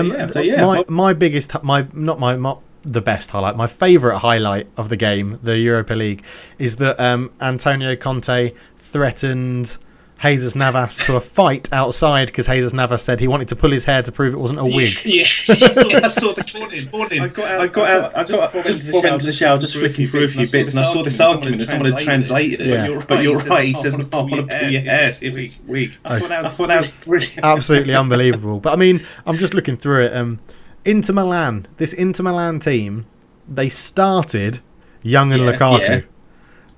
The best highlight, my favourite highlight of the game, the Europa League, is that Antonio Conte threatened Jesus Navas to a fight outside because Jesus Navas said he wanted to pull his hair to prove it wasn't a wig. Yeah. I saw this morning. I got out just before I went to the shower, just flicking through a few bits, and I saw this argument and someone had translated it. Yeah. But you're right. He says, "I want to pull your hair if it's wig." I thought that was brilliant. Absolutely unbelievable. But I mean, I'm just looking through it. Inter Milan team, they started Young and Lukaku. Yeah.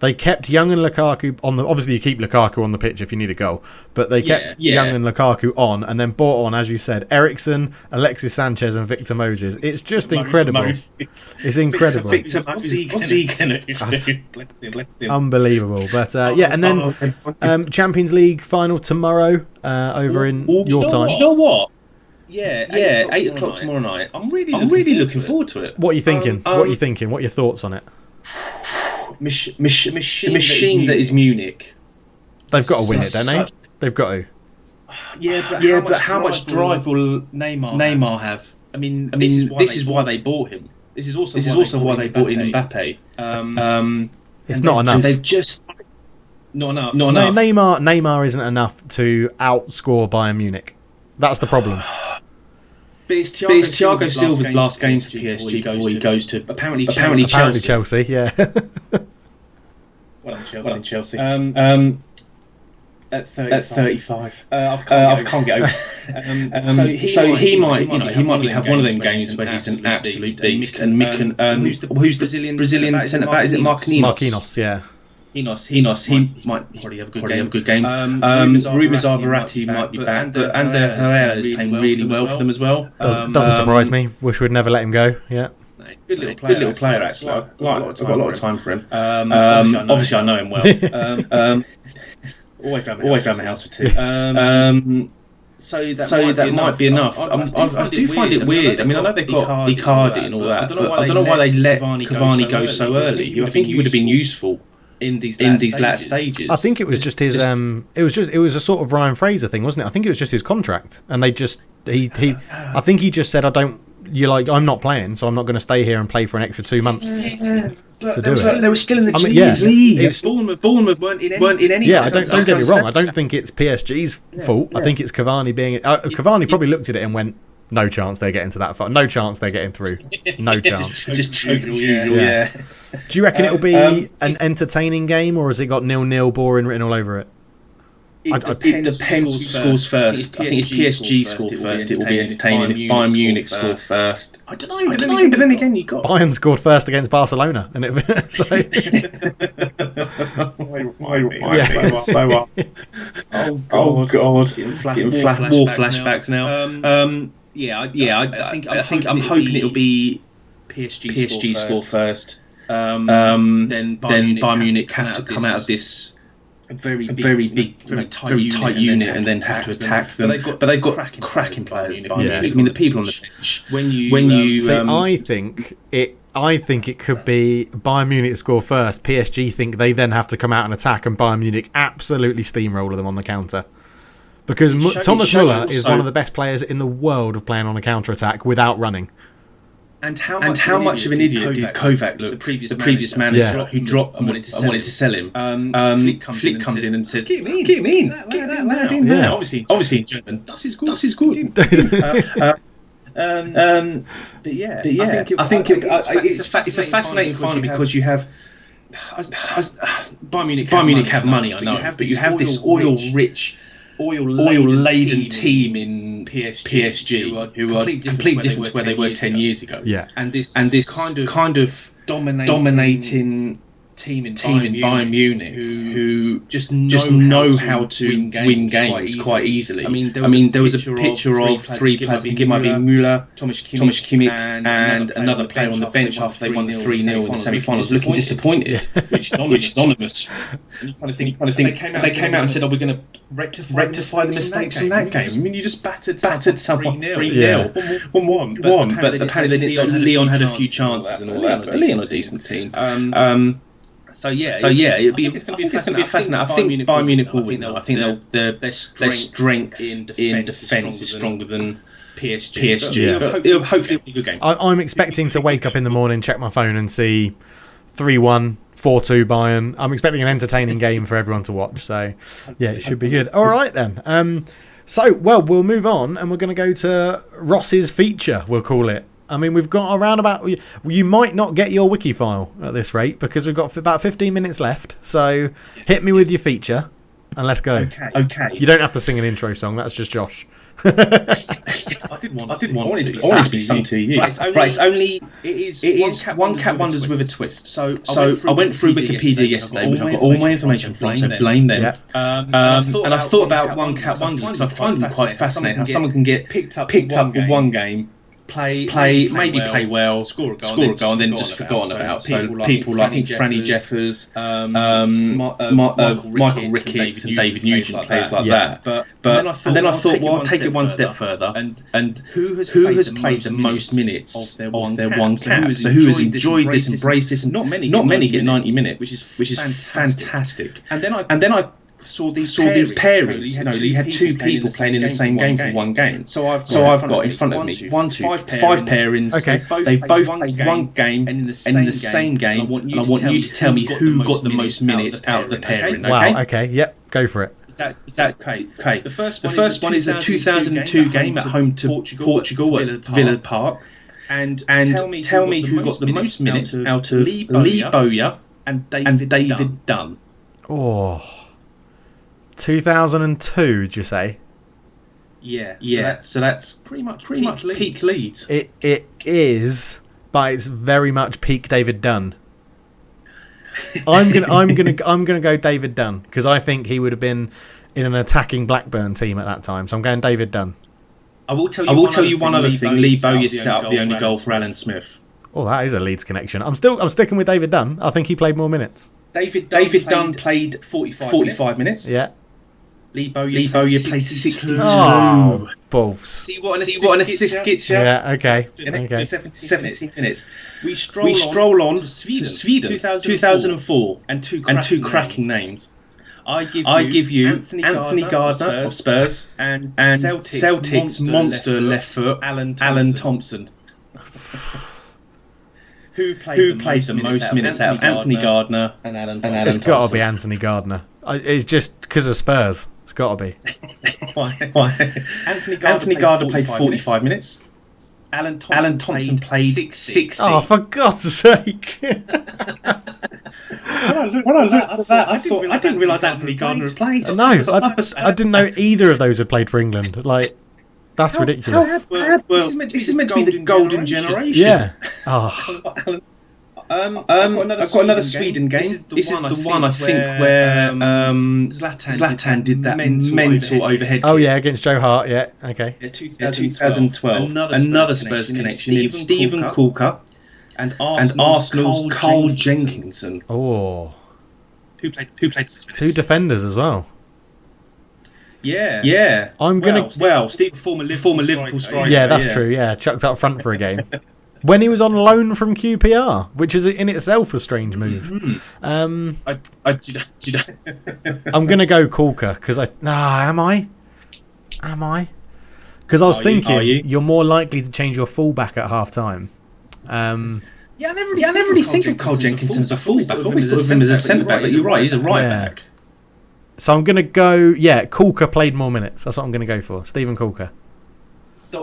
They kept Young and Lukaku on the. Obviously, you keep Lukaku on the pitch if you need a goal, but they kept Young and Lukaku on, and then brought on, as you said, Eriksen, Alexis Sanchez, and Victor Moses. It's just incredible. It's incredible. Victor Moses, what's he gonna do? Unbelievable. But and then Champions League final tomorrow over in your time. You know what? Yeah, 8 o'clock tomorrow night. I'm really looking forward to it. What are you thinking? What are you thinking? What are your thoughts on it? Machine that is Munich. They've got to win it, don't they? They've got to. But how much drive will Neymar have? I mean, this is why they bought him. This is also why they bought in Mbappe. It's not enough. They've just not enough. Neymar isn't enough to outscore Bayern Munich. That's the problem. But it's Thiago Silva's last game for PSG before he goes to apparently Chelsea. Yeah. Well, in Chelsea. At 35, I can't get over. So he might have one of them games where he's an absolute beast. And Mikan, who's the Brazilian centre back? Is it Marquinhos? Yeah. He might probably have a good game. Ruben Verratti might be back, but Ander Herrera is playing really well for them as well. Doesn't surprise me. Wish we'd never let him go. Yeah. Good little player actually. I've got a lot of time for him. Obviously I know him well. Always around the house for two. So that might be enough. I do find it weird. I mean, I know they've got Icardi and all that, but I don't know why they let Cavani go so early. I think he would have been useful in these latter stages. I think it was just his. It was a sort of Ryan Fraser thing, wasn't it? I think it was just his contract, and they just he. I think he just said, "I don't." I'm not playing, so I'm not going to stay here and play for an extra 2 months. To do it. They were still in the Champions League. Bournemouth weren't in any. Yeah, don't get me wrong. I don't think it's PSG's fault. I think it's Cavani being. Cavani probably looked at it and went, "No chance they're getting to that far. No chance they're getting through. No chance." just choking as usual. Yeah. Do you reckon it'll be an entertaining game, or has it got 0-0 boring written all over it? It depends who scores first. I think if PSG score first, it will be entertaining. If Bayern Munich score first, I don't know. But then again, you got Bayern scored first against Barcelona, and it so. Oh God! Getting war flashbacks now. I think I'm hoping it'll be PSG score first. Then Bayern Munich have to come out of this. A very big, very tight unit, and then have to attack them. But they've got cracking players. I mean, the people on the bench. When you I think it could be Bayern Munich score first. PSG think they then have to come out and attack, and Bayern Munich absolutely steamroller them on the counter. Because Thomas Müller is one of the best players in the world of playing on a counter attack without running. And how much of an idiot did Kovac look? The previous manager who dropped and wanted to sell him. Flick comes in and says, "Get him in. Get that lad in." Yeah. Obviously in German, das ist gut. But yeah, I think it's a fascinating final because you have Bayern Munich have money, I know, but you have this oil-rich, oil-laden team in PSG who are completely different to where they were 10 years ago. Yeah. And this kind of dominating team in Bayern Munich who just know how to win games quite easily. I mean, there was a picture of three players. I think it might be Müller, Thomas Kimmich, and another player on the bench after they won the 3-0 in the semi-finals, looking disappointed, which is anonymous. You kind of think they came out and said, "Oh, we're going to rectify the mistakes from that game." I mean, you just battered someone 3-0, 1-1. But apparently they didn't. Leon had a few chances and all that. But Leon are a decent team. So it's going to be fascinating. I think Bayern Munich will win though. I think their strength in defence is stronger than PSG. But it'll hopefully be a good game. I'm expecting to wake up in the morning, check my phone, and see 3-1, 4-2 Bayern. I'm expecting an entertaining game for everyone to watch. So yeah, it should be good. All right then. We'll move on, and we're going to go to Ross's feature. We'll call it. I mean, we've got around about... You might not get your wiki file at this rate because we've got about 15 minutes left. So hit me with your feature and let's go. Okay. You don't have to sing an intro song. That's just Josh. I wanted to be sung to you. It is one cat wonders with a twist. So I went through Wikipedia yesterday, which I've got all my information from, so blame them. Yeah. And I thought about one cat wonders because I find them quite fascinating. How someone can get picked up with one game, play well, score a goal, and then just forgotten about. So people like, I think Franny Jeffers, Michael Ricketts, and David Nugent, players like that. But then I thought, well, I'll take it one step further. And who has played the most minutes of their one cap? So who has enjoyed this, embraced this? And not many get 90 minutes, which is fantastic. And then I saw these pairings. You had two people playing in the same game for one game. So I've got in front of me five pairings. Okay. They both played one game and in the same game. And I want you to tell me who got the most minutes out of the pairing. Wow. Okay. Yep. Go for it. Is that okay? Okay. The first one is a 2002 game at home to Portugal at Villa Park. And tell me who got the most minutes out of Lee Bowyer and David Dunn. Oh, 2002, did you say? Yeah. So that's pretty much peak Leeds. It is, but it's very much peak David Dunn. I'm gonna go David Dunn because I think he would have been in an attacking Blackburn team at that time. So I'm going David Dunn. I will tell you one other thing. Lee Bowyer set up the only goal for Alan Smith. Oh, that is a Leeds connection. I'm sticking with David Dunn. I think he played more minutes. David Dunn played 45 minutes. Yeah. Lee Bowyer played 62. Oh, balls. See what an assist gets you? Yeah, okay. 17 minutes. We stroll on to Sweden 2004 and two cracking names. I give you Anthony Gardner of Spurs and Celtic's monster left foot Alan Thompson. Who played the most minutes out of Anthony Gardner and Alan Thompson? It's got to be Anthony Gardner. It's just because of Spurs. It's got to be. Why? Anthony Gardner played 45 minutes. Alan Thompson played 60. Oh, for God's sake! When I looked at that, I didn't realise Anthony Gardner had played. No, I didn't know either of those had played for England. Like, that's ridiculous. Well, this is meant to be the golden generation. Yeah. Oh. I've got another Sweden game. This is the one I think where Zlatan did that mental overhead. Oh yeah, against Joe Hart. Yeah, okay. 2012. Another Spurs connection. Stephen Corker and Arsenal's Cole Jenkinson. Oh. Who played? Two defenders as well. Yeah. I'm gonna. Steve, former Liverpool striker. Yeah, that's true. Yeah, chucked up front for a game. When he was on loan from QPR, which is in itself a strange move. Mm-hmm. I'm going to go Corker because am I? Because I was thinking you're more likely to change your fullback at half time. I never really think of Cole Jenkinson as a fullback. I always thought of him as a centre back, but you're right, he's a right back. So I'm going to go. Yeah, Corker played more minutes. That's what I'm going to go for. Stephen Corker.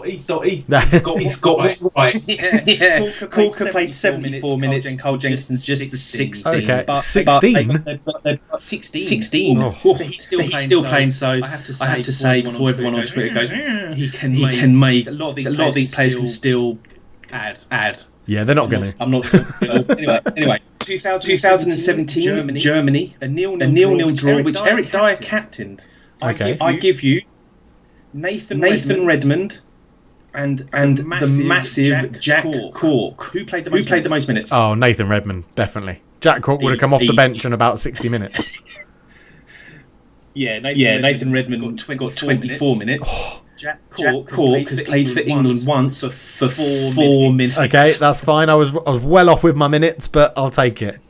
He's got it right. Yeah. Corker played 74 minutes and Cole Jenkinson's just the 16. Okay, 16? 16. Oh. But he's still playing, so I have to say before everyone on Twitter goes, he can make a lot of these players can still add. Yeah, they're not going to. I'm not sure. Anyway, 2017 Germany, a 0-0 draw, which Eric Dyer captained. Okay. I give you Nathan Redmond and the massive Jack Cork. Who played the most minutes? Oh, Nathan Redmond, definitely. Jack Cork would have come off the bench in about 60 minutes. Nathan Redmond got 24 minutes. Oh. Jack Cork has played for England once for 4 minutes. Okay, that's fine. I was well off with my minutes, but I'll take it.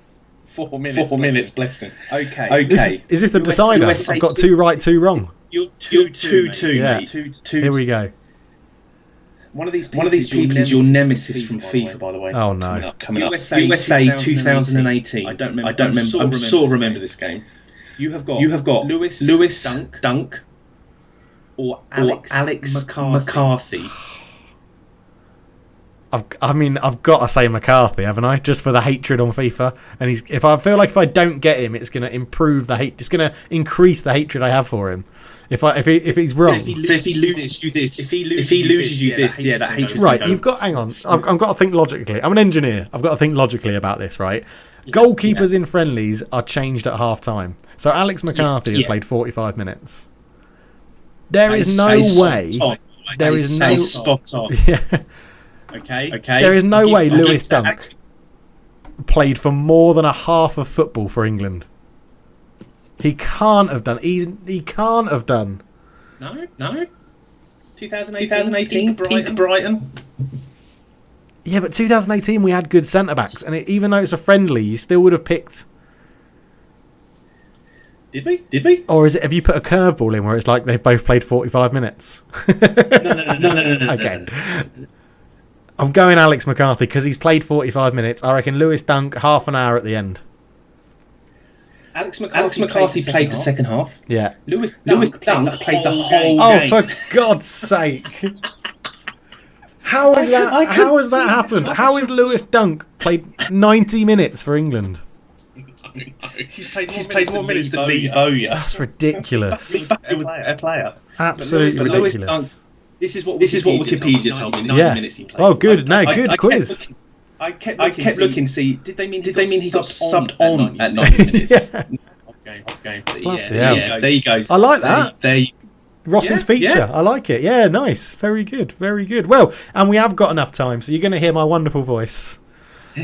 4 minutes, bless him. Okay. Is this the decider? I've got 2 right, 2 wrong. You're 2-2, yeah. mate. 2. Here we go. One of these people is your nemesis from FIFA, by the way. Oh no! Coming up. USA 2018. I don't remember. I sort of remember this game. You have got Lewis Dunk or Alex McCarthy. I've got to say McCarthy, haven't I? Just for the hatred on FIFA, and if I don't get him, it's going to improve the hate. It's going to increase the hatred I have for him. If he's wrong, if he loses you this, that hatred. Right, hang on. I've got to think logically. I'm an engineer. I've got to think logically about this, right? Goalkeepers in friendlies are changed at half time. So Alex McCarthy has played 45 minutes. There is no way. There is no spot on. Yeah. Okay. There is no way Lewis Dunk played for more than a half of football for England. He can't have done. He can't have done. No. 2018 peak Brighton. Yeah, but 2018 we had good centre backs, and even though it's a friendly, you still would have picked. Did we? Or have you put a curveball in where it's like they've both played 45 minutes? No. Okay. I'm going Alex McCarthy because he's played 45 minutes. I reckon Lewis Dunk half an hour at the end. Alex McCarthy played the second half. Yeah. Lewis Dunk played the whole game. Oh, for God's sake! How has that happened? How has Lewis Dunk played 90 minutes for England? He's played more minutes than Lee Bowyer. That's ridiculous. A player. Absolutely ridiculous. Dunk, this is what Wikipedia told me. 90 minutes he played. Oh, good. No, good quiz. I kept looking. See, did they mean he got subbed on at 90 minutes? Okay. Yeah. There you go. I like that. There. Ross's feature. Yeah. I like it. Yeah, nice. Very good. Very good. Well, and we have got enough time, so you're going to hear my wonderful voice.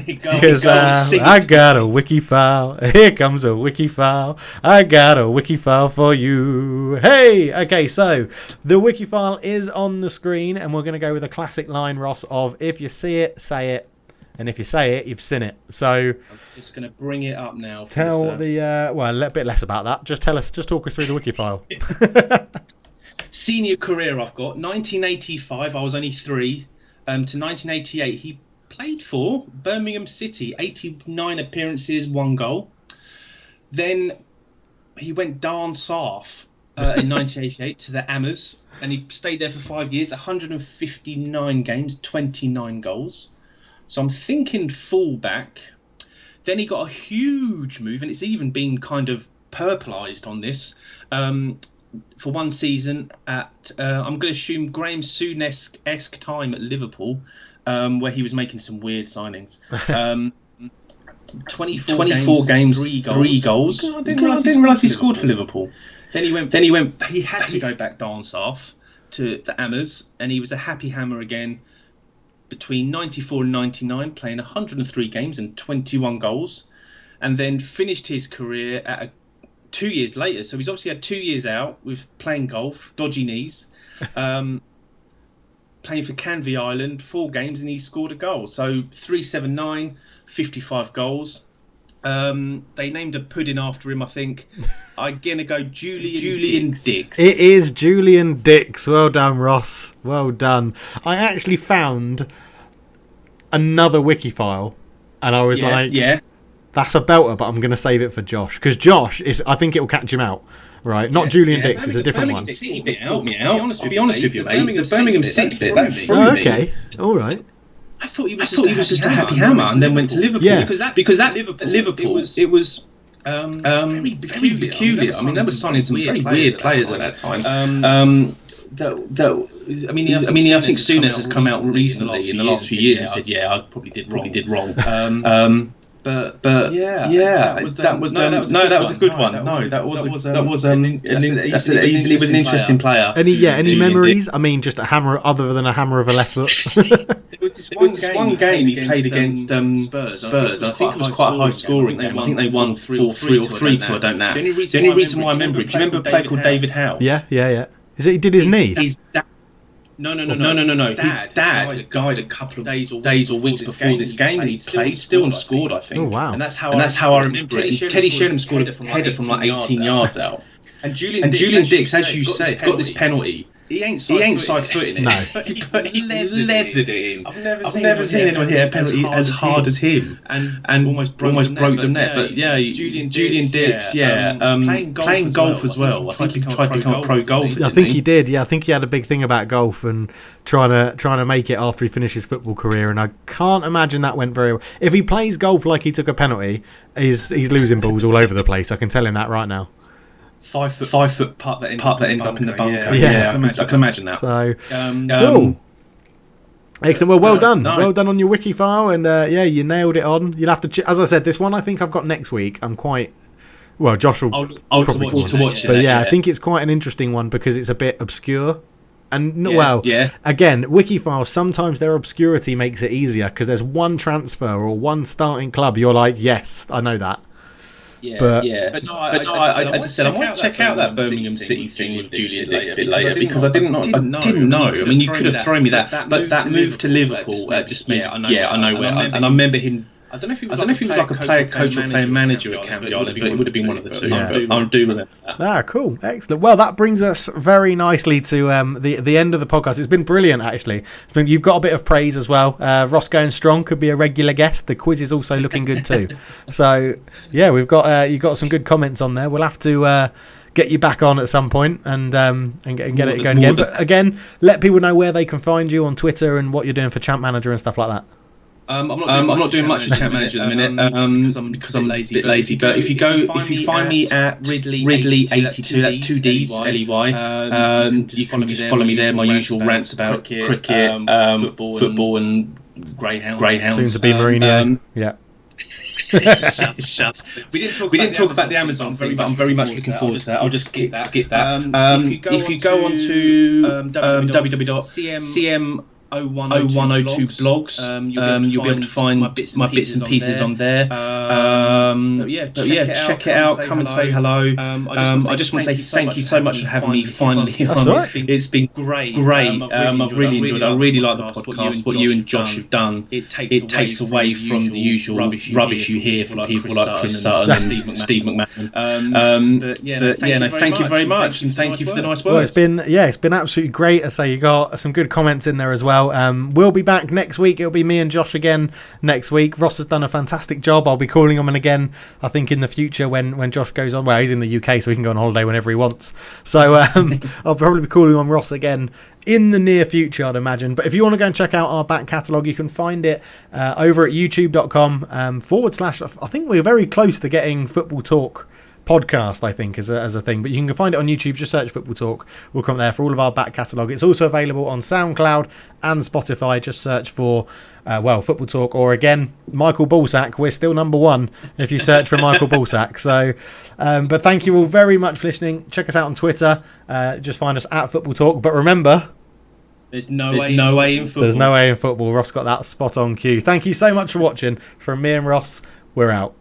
Because I got a wiki file. Here comes a wiki file. I got a wiki file for you. Hey! Okay, so the wiki file is on the screen, and we're going to go with a classic line, Ross, of if you see it, say it. And if you say it, you've seen it. So I'm just going to bring it up now. Tell a bit less about that. Just talk us through the wiki file. Senior career I've got 1985. I was only 3. To 1988, he played for Birmingham City. 89 appearances, 1 goal. Then he went down south in 1988 to the Ammers, and he stayed there for 5 years. 159 games, 29 goals. So I'm thinking fullback. Then he got a huge move, and it's even been kind of purplised on this. For 1 season at, I'm going to assume Graham Souness-esque time at Liverpool, where he was making some weird signings. 24 games, 3 goals. I didn't realise he scored for Liverpool. Then he went. He had to go back down south to the Ammers, and he was a happy hammer again. Between 94 and 99, playing 103 games and 21 goals, and then finished his career at 2 years later. So he's obviously had 2 years out with playing golf, dodgy knees, playing for Canvey Island, 4 games, and he scored a goal. So 379, 55 goals. They named a pudding after him, I think. I'm going to go Julian Dix. It is Julian Dix. Well done, Ross. Well done. I actually found another wiki file, and I was that's a belter, but I'm going to save it for Josh. Because Josh, I think it will catch him out. Right, not Julian Dix, it's a different one. The City bit helped me out. I'll be honest with you, mate. The Birmingham City bit, that threw me. Okay, all right. I thought he was just a happy hammer, and then went to Liverpool. Yeah. Because at Liverpool, it was very peculiar. I mean, they were signing some very weird players at that time. I think Souness has come out recently in the last few years and said, "Yeah, I probably did wrong." But yeah, that was a good one. That was an interesting player. Any memories? I mean, just a hammer other than a hammer of a left foot. It was this one game he played against Spurs. I think it was quite a high scoring game. I think they won 4-3 or 3-2. I don't know. The only reason why I remember it. Do you remember a player called David Howe? Yeah. Is it he did his knee? No. Dad died a couple of days or weeks before this game, and he played still and scored, I think. Oh wow! And that's how I remember it. Teddy Sheringham scored a header from like 18 yards out. And Julian Dix, as you say, got this penalty. He ain't side-footing it. No. But he leathered it in. I've never seen anyone hit a penalty as hard as him, and almost broke the net. But yeah, Julian Dix, playing golf as well. I think he tried to become a pro golfer. I think he did. Yeah, I think he had a big thing about golf and trying to make it after he finished his football career. And I can't imagine that went very well. If he plays golf like he took a penalty, he's losing balls all over the place. I can tell him that right now. 5 foot putt that ended up in the bunker. Yeah, I can imagine that. So cool. Excellent. Well done. No. Well done on your wiki file, and you nailed it on. You'll have to, as I said, this one I think I've got next week. I'm quite Josh will probably watch it. But I think it's quite an interesting one because it's a bit obscure. And again, wiki files, sometimes their obscurity makes it easier because there's one transfer or one starting club. You're like, yes, I know that. But as I said, I might check out that Birmingham City thing with Julian Dix a bit later because I didn't know. I mean, you could have thrown me that, but that move to Liverpool just meant I know where. And I remember him I don't know if it was like a player coach or player manager at Camp Yard, but it would have been one of the two. Yeah. I do remember that. Cool. Excellent. Well, that brings us very nicely to the end of the podcast. It's been brilliant, actually. You've got a bit of praise as well. Ross going strong could be a regular guest. The quiz is also looking good too. So, yeah, you've got some good comments on there. We'll have to get you back on at some point and get it going again. But again, let people know where they can find you on Twitter and what you're doing for Champ Manager and stuff like that. I'm not doing much with Champ Manager at the minute because I'm a bit lazy. But if you find me at Ridley82, that's 2 Ds, Ley. You can just follow me there. My usual rants about cricket, football, and greyhounds. Soon to be Mourinho. Yeah. Shut. We didn't talk about the Amazon thing, but I'm very much looking forward to that. I'll just skip that. If you go on to www.cm 0102 blogs, you'll be able to find my bits and pieces on there. Check it out. Come and say hello. I just want to say thank you so much for having me finally on. Right. It's been great. I've really enjoyed it. I really like the podcast. What you and Josh have done. It takes away from the usual rubbish you hear from people like Chris Sutton and Steve McMahon. Thank you very much, and thank you for the nice words. Well, it's been absolutely great. I say you got some good comments in there as well. We'll be back next week. It'll be me and Josh again next week. Ross has done a fantastic job. I'll be calling him again, I think, in the future when Josh goes on. Well, he's in the UK, so he can go on holiday whenever he wants. So I'll probably be calling on Ross again in the near future, I'd imagine. But if you want to go and check out our back catalogue, you can find it over at youtube.com / I think we're very close to getting Football Talk podcast, I think, as a thing, but you can find it on YouTube. Just search Football Talk. We'll come there for all of our back catalogue. It's also available on SoundCloud and Spotify. Just search for Football Talk, or again, Michael Ballsack. We're still number one if you search for Michael Ballsack. So but thank you all very much for listening. Check us out on Twitter. Just find us at Football Talk. But remember, there's no way in football. There's no way in football. Ross got that spot on cue. Thank you so much for watching. From me and Ross, we're out.